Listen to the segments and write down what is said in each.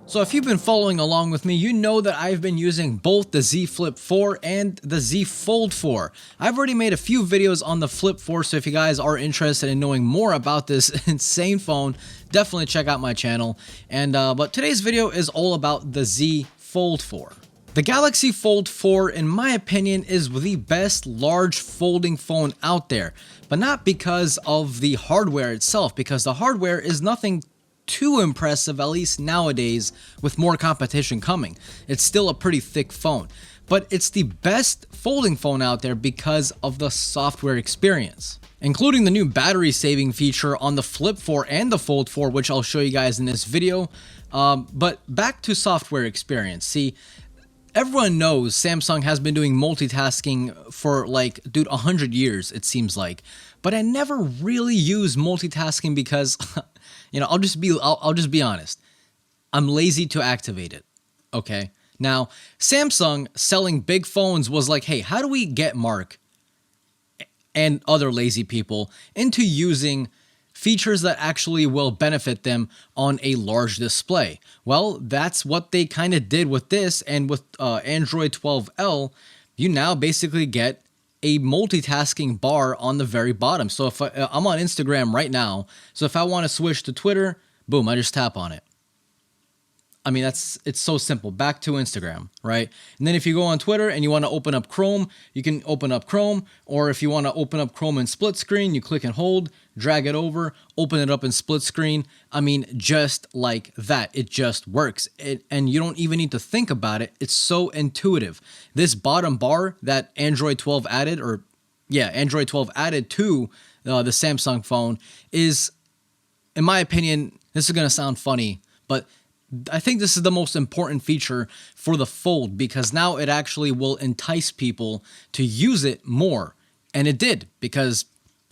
So if you've been following along with me, you know that I've been using both the Z Flip 4 and the Z Fold 4. I've already made a few videos on the Flip 4, so if you guys are interested in knowing more about this insane phone, definitely check out my channel. But today's video is all about the Z Fold 4. The Galaxy Fold 4, in my opinion, is the best large folding phone out there, but not because of the hardware itself, because the hardware is nothing too impressive, at least nowadays, with more competition coming. It's still a pretty thick phone, but it's the best folding phone out there because of the software experience, including the new battery saving feature on the Flip 4 and the Fold 4, which I'll show you guys in this video. But back to software experience. See, everyone knows Samsung has been doing multitasking for like, dude, 100 years, it seems like. But I never really use multitasking because, you know, I'll just be honest. I'm lazy to activate it. Okay. Now, Samsung selling big phones was like, hey, how do we get Mark and other lazy people into using features that actually will benefit them on a large display? Well, that's what they kind of did with this, and with Android 12L, you now basically get a multitasking bar on the very bottom. So if I'm on Instagram right now, so if I want to switch to Twitter, boom, I just tap on it. I mean, it's so simple. Back to Instagram, right? And then if you go on Twitter and you want to open up Chrome, you can open up Chrome. Or if you want to open up Chrome in split screen, you click and hold, drag it over, open it up in split screen. I mean, just like that. It just works. And you don't even need to think about it. It's so intuitive. This bottom bar that Android 12 added, Android 12 added to the Samsung phone is, in my opinion, this is going to sound funny, but I think this is the most important feature for the Fold, because now it actually will entice people to use it more. And it did, because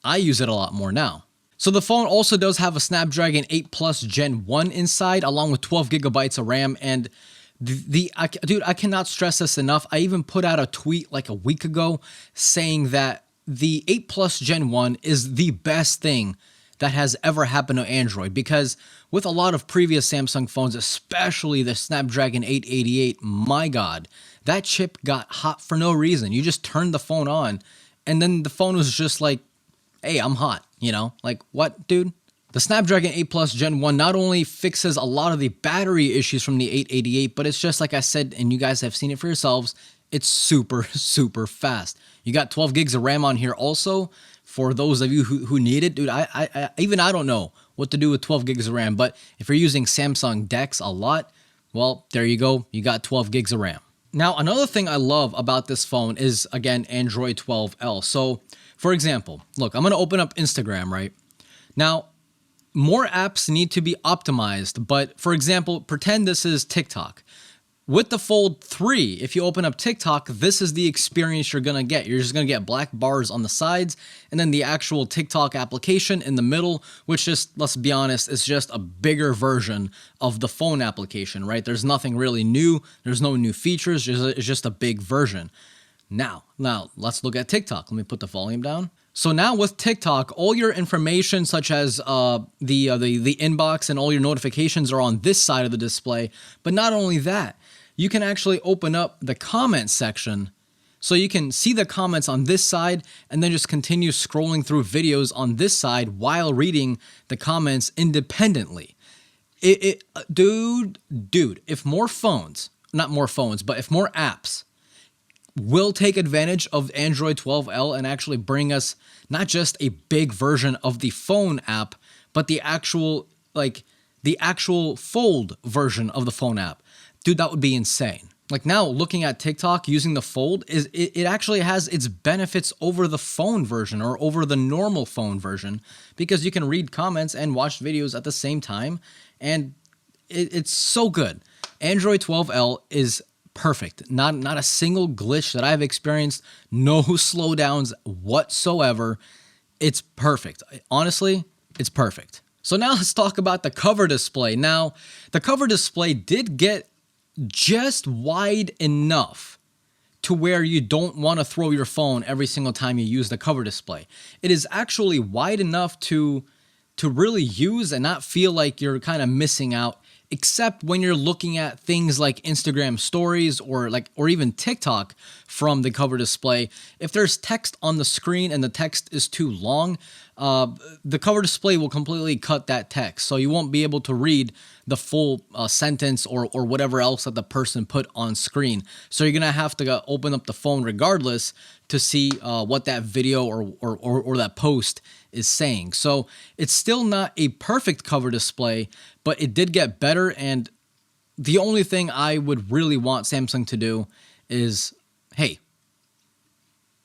I use it a lot more now. So the phone also does have a Snapdragon 8 Plus Gen 1 inside, along with 12 gigabytes of RAM. And dude, I cannot stress this enough. I even put out a tweet like a week ago saying that the 8 Plus Gen 1 is the best thing that has ever happened to Android, because with a lot of previous Samsung phones, especially the Snapdragon 888, my God, that chip got hot for no reason. You just turned the phone on, and then the phone was just like, hey, I'm hot, you know? Like, what, dude? The Snapdragon 8 Plus Gen 1 not only fixes a lot of the battery issues from the 888, but it's just like I said, and you guys have seen it for yourselves, it's super, super fast. You got 12 gigs of RAM on here also. For those of you who need it, dude, I don't know what to do with 12 gigs of RAM, but if you're using Samsung DeX a lot, well, there you go. You got 12 gigs of RAM. Now, another thing I love about this phone is, again, Android 12L. So, for example, look, I'm going to open up Instagram, right? Now, more apps need to be optimized, but for example, pretend this is TikTok. With the Fold 3, if you open up TikTok, this is the experience you're going to get. You're just going to get black bars on the sides, and then the actual TikTok application in the middle, which just, let's be honest, is just a bigger version of the phone application, right? There's nothing really new. There's no new features. It's just a big version. Now, let's look at TikTok. Let me put the volume down. So now with TikTok, all your information such as the inbox and all your notifications are on this side of the display. But not only that, you can actually open up the comment section, so you can see the comments on this side and then just continue scrolling through videos on this side while reading the comments independently. Dude, if more phones, not more phones, but if more apps will take advantage of Android 12L and actually bring us not just a big version of the phone app, but the actual Fold version of the phone app, dude, that would be insane. Like now, looking at TikTok using the Fold, it actually has its benefits over the phone version or over the normal phone version, because you can read comments and watch videos at the same time, and it's so good. Android 12L is perfect. Not a single glitch that I've experienced, no slowdowns whatsoever. It's perfect. Honestly, it's perfect. So now let's talk about the cover display. Now, the cover display did get just wide enough to where you don't want to throw your phone every single time you use the cover display. It is actually wide enough to really use and not feel like you're kind of missing out except when you're looking at things like Instagram stories or even TikTok from the cover display. If there's text on the screen and the text is too long, the cover display will completely cut that text. So you won't be able to read the full sentence or whatever else that the person put on screen. So you're going to have to open up the phone regardless to see what that video or that post is saying. So it's still not a perfect cover display, but it did get better. And the only thing I would really want Samsung to do is, hey,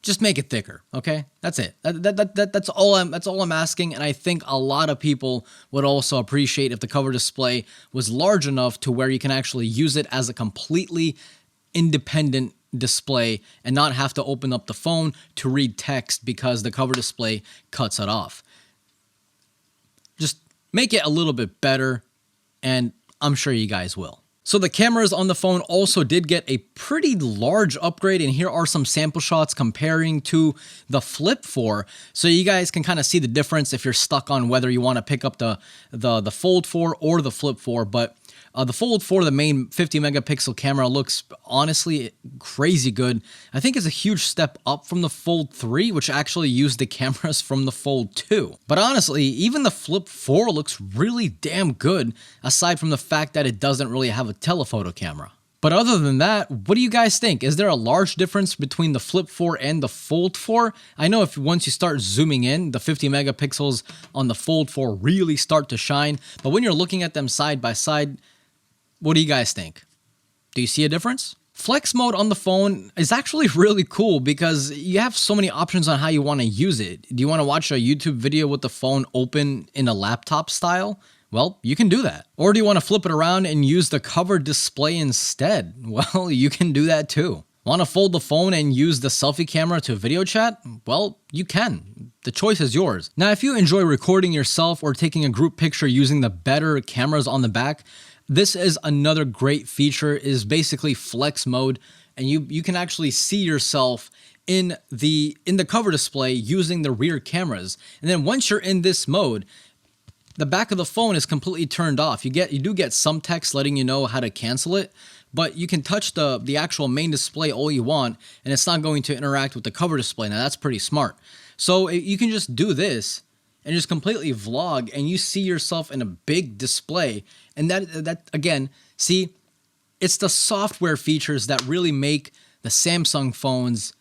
just make it thicker, okay? That's it. That's all I'm asking, and I think a lot of people would also appreciate if the cover display was large enough to where you can actually use it as a completely independent display and not have to open up the phone to read text because the cover display cuts it off. Just make it a little bit better, and I'm sure you guys will. So the cameras on the phone also did get a pretty large upgrade, and here are some sample shots comparing to the Flip 4, so you guys can kind of see the difference if you're stuck on whether you want to pick up the Fold 4 or the Flip 4. But the Fold 4, the main 50 megapixel camera, looks honestly crazy good. I think it's a huge step up from the Fold 3, which actually used the cameras from the Fold 2. But honestly, even the Flip 4 looks really damn good, aside from the fact that it doesn't really have a telephoto camera. But other than that, what do you guys think? Is there a large difference between the Flip 4 and the Fold 4? I know if once you start zooming in, the 50 megapixels on the Fold 4 really start to shine. But when you're looking at them side by side, what do you guys think? Do you see a difference? Flex mode on the phone is actually really cool because you have so many options on how you want to use it. Do you want to watch a YouTube video with the phone open in a laptop style? Well, you can do that. Or do you want to flip it around and use the cover display instead? Well, you can do that too. Want to fold the phone and use the selfie camera to video chat? Well, you can. The choice is yours. Now, if you enjoy recording yourself or taking a group picture using the better cameras on the back, this is another great feature, is basically flex mode, and you can actually see yourself in the cover display using the rear cameras. And then once you're in this mode, the back of the phone is completely turned off. You do get some text letting you know how to cancel it, but you can touch the actual main display all you want, and it's not going to interact with the cover display. Now that's pretty smart. So you can just do this and just completely vlog, and you see yourself in a big display. And that again, see, it's the software features that really make the Samsung phones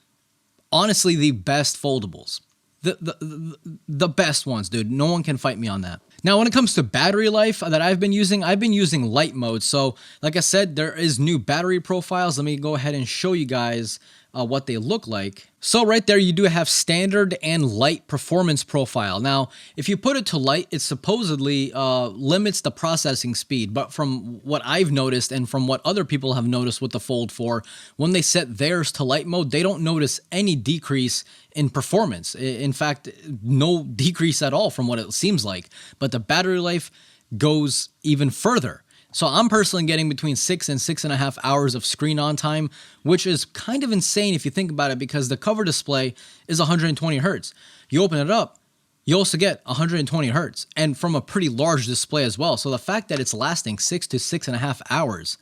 honestly the best foldables. The best ones, dude. No one can fight me on that. Now, when it comes to battery life that I've been using light mode. So like I said, there is new battery profiles. Let me go ahead and show you guys what they look like. So right there, you do have standard and light performance profile. Now, if you put it to light, it supposedly limits the processing speed. But from what I've noticed and from what other people have noticed with the Fold 4, when they set theirs to light mode, they don't notice any decrease in performance. In fact, no decrease at all from what it seems like. But the battery life goes even further. So I'm personally getting between 6 and 6.5 hours of screen on time, which is kind of insane if you think about it, because the cover display is 120 hertz. You open it up, you also get 120 hertz, and from a pretty large display as well. So the fact that it's lasting 6 to 6.5 hours,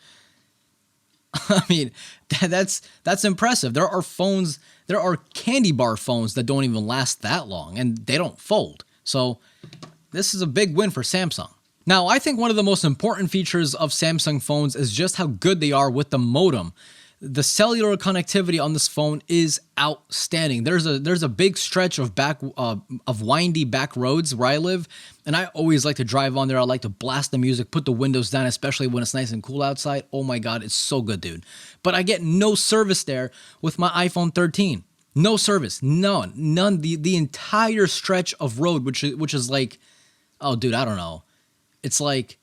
I mean, that's impressive. There are candy bar phones that don't even last that long, and they don't fold. So this is a big win for Samsung. Now, I think one of the most important features of Samsung phones is just how good they are with the modem. The cellular connectivity on this phone is outstanding. There's a big stretch of windy back roads where I live, and I always like to drive on there. I like to blast the music, put the windows down, especially when it's nice and cool outside. Oh my God, it's so good, dude. But I get no service there with my iPhone 13. No service, none. The entire stretch of road, which is like, oh dude, I don't know. It's like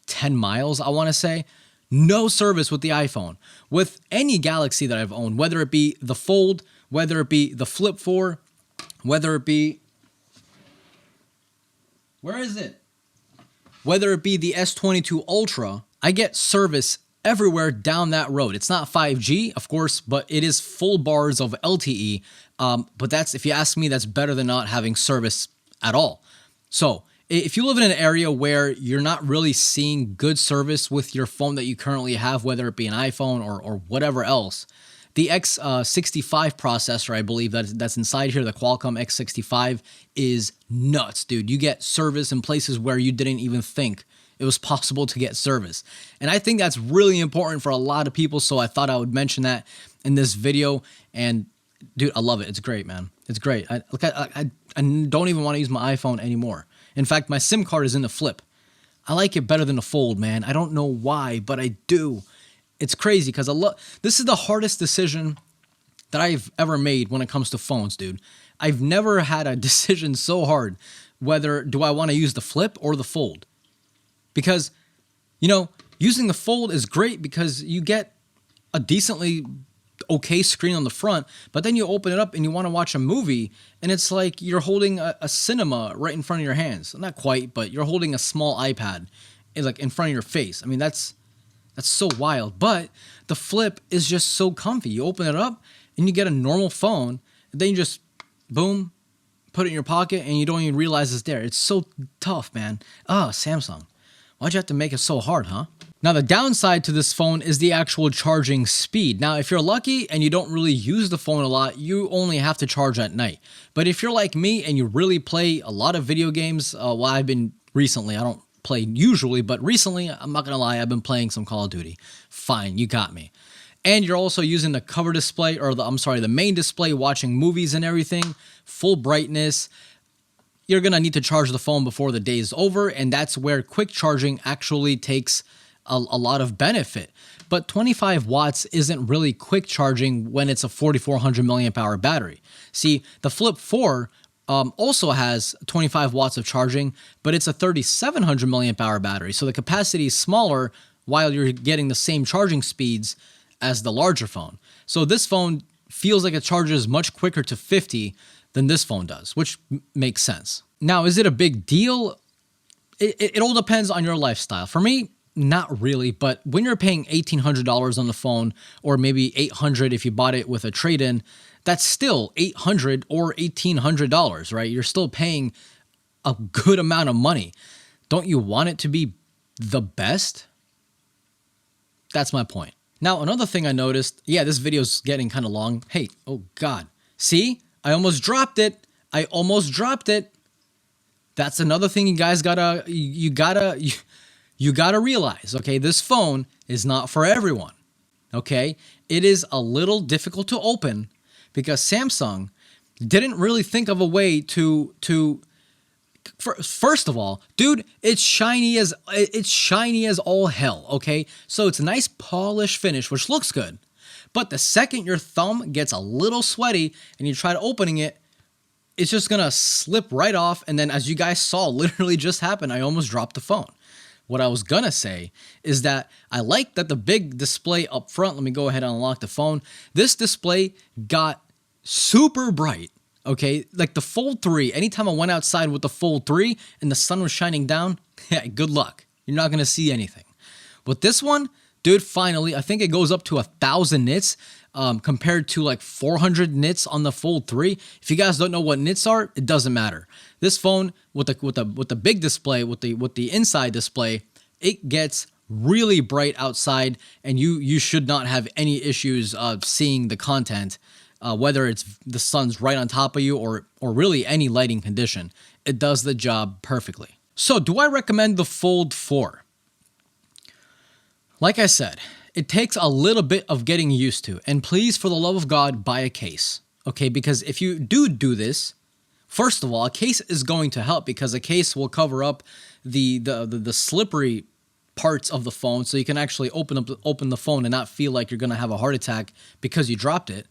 10 miles, I want to say. No service with the iPhone. With any Galaxy that I've owned, whether it be the Fold, whether it be the Flip 4, whether it be... Where is it? Whether it be the S22 Ultra, I get service everywhere down that road. It's not 5G, of course, but it is full bars of LTE. But that's, if you ask me, that's better than not having service at all. So if you live in an area where you're not really seeing good service with your phone that you currently have, whether it be an iPhone or whatever else, the X65 processor, I believe that's inside here, the Qualcomm X65, is nuts, dude. You get service in places where you didn't even think it was possible to get service. And I think that's really important for a lot of people, so I thought I would mention that in this video. And dude, I love it. It's great, man. It's great. I don't even want to use my iPhone anymore. In fact, my SIM card is in the Flip. I like it better than the Fold, man. I don't know why, but I do. It's crazy because this is the hardest decision that I've ever made when it comes to phones, dude. I've never had a decision so hard whether do I want to use the Flip or the Fold. Because, you know, using the Fold is great because you get a decently okay screen on the front, but then you open it up and you want to watch a movie and it's like you're holding a cinema right in front of your hands. Not quite, but you're holding a small iPad like in front of your face. I mean, that's so wild. But the Flip is just so comfy. You open it up and you get a normal phone, and then you just, boom, put it in your pocket and you don't even realize it's there. It's so tough, man. Samsung. Why'd you have to make it so hard, huh? Now, the downside to this phone is the actual charging speed. Now, if you're lucky and you don't really use the phone a lot, you only have to charge at night. But if you're like me and you really play a lot of video games, well, I've been recently, I don't play usually, but recently, I'm not gonna lie, I've been playing some Call of Duty. Fine, you got me. And you're also using the cover display, or the main display, watching movies and everything, full brightness. You're gonna need to charge the phone before the day is over, and that's where quick charging actually takes a lot of benefit. But 25 watts isn't really quick charging when it's a 4400 milliamp hour battery. See, the Flip 4 also has 25 watts of charging, but it's a 3700 milliamp hour battery. So the capacity is smaller while you're getting the same charging speeds as the larger phone. So this phone feels like it charges much quicker to 50 than this phone does, which makes sense. Now, is it a big deal? It all depends on your lifestyle. For me, not really, but when you're paying $1,800 on the phone, or maybe $800 if you bought it with a trade-in, that's still $800 or $1,800, right? You're still paying a good amount of money. Don't you want it to be the best? That's my point. Now, another thing I noticed, yeah, this video's getting kind of long. Hey, oh God. See? I almost dropped it. That's another thing you guys gotta realize, okay? This phone is not for everyone, okay? It is a little difficult to open because Samsung didn't really think of a way to first of all, dude, it's shiny as all hell, okay? So it's a nice polished finish, which looks good. But the second your thumb gets a little sweaty and you try to opening it, it's just gonna slip right off. And then, as you guys saw, literally just happened, I almost dropped the phone. What I was gonna say is that I like that the big display up front. Let me go ahead and unlock the phone. This display got super bright, okay? Like the Fold 3, anytime I went outside with the Fold 3 and the sun was shining down, yeah, good luck. You're not gonna see anything. With this one, dude, finally, I think it goes up to 1,000 nits compared to like 400 nits on the Fold 3. If you guys don't know what nits are, it doesn't matter. This phone with the big display, with the inside display, it gets really bright outside, and you should not have any issues seeing the content, whether it's the sun's right on top of you or really any lighting condition. It does the job perfectly. So, do I recommend the Fold 4? Like I said, it takes a little bit of getting used to, and please, for the love of God, buy a case, okay? Because if you do this, first of all, a case is going to help because a case will cover up the slippery parts of the phone, so you can actually open the phone and not feel like you're gonna have a heart attack because you dropped it.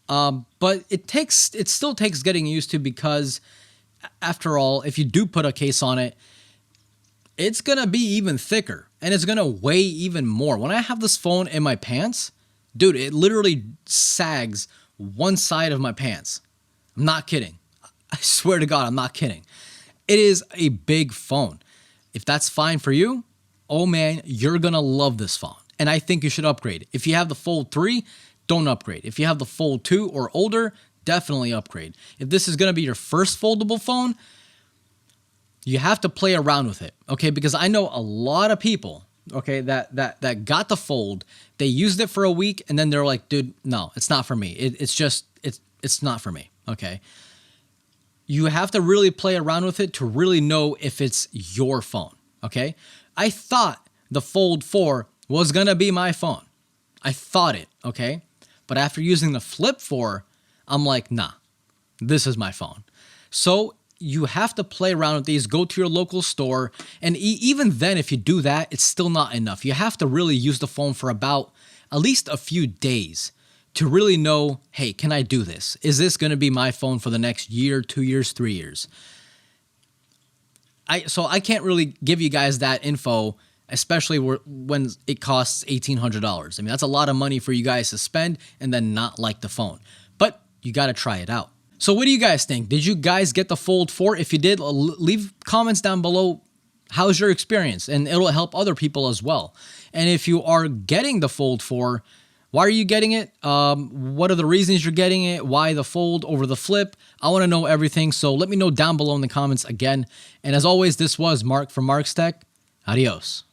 But it still takes getting used to because, after all, if you do put a case on it, it's gonna be even thicker and it's gonna weigh even more. When I have this phone in my pants, dude, it literally sags one side of my pants. I'm not kidding. I swear to God, I'm not kidding. It is a big phone. If that's fine for you, oh man, you're gonna love this phone. And I think you should upgrade. If you have the Fold 3, don't upgrade. If you have the Fold 2 or older, definitely upgrade. If this is gonna be your first foldable phone, You have to play around with it, okay? Because I know a lot of people, okay, that got the Fold. They used it for a week and then they're like, dude, no, it's not for me. It's not for me, okay? You have to really play around with it to really know if it's your phone, okay? I thought the Fold 4 was gonna be my phone. I thought it, okay? But after using the Flip 4, I'm like, nah, this is my phone. So you have to play around with these, go to your local store, and even then, if you do that, it's still not enough. You have to really use the phone for about at least a few days to really know, hey, can I do this? Is this gonna be my phone for the next year, 2 years, 3 years? So I can't really give you guys that info, especially when it costs $1,800. I mean, that's a lot of money for you guys to spend and then not like the phone. But you got to try it out. So what do you guys think? Did you guys get the Fold 4? If you did, leave comments down below. How's your experience? And it'll help other people as well. And if you are getting the Fold 4, why are you getting it? What are the reasons you're getting it? Why the Fold over the Flip? I want to know everything. So let me know down below in the comments again. And as always, this was Mark from Mark's Tech. Adios.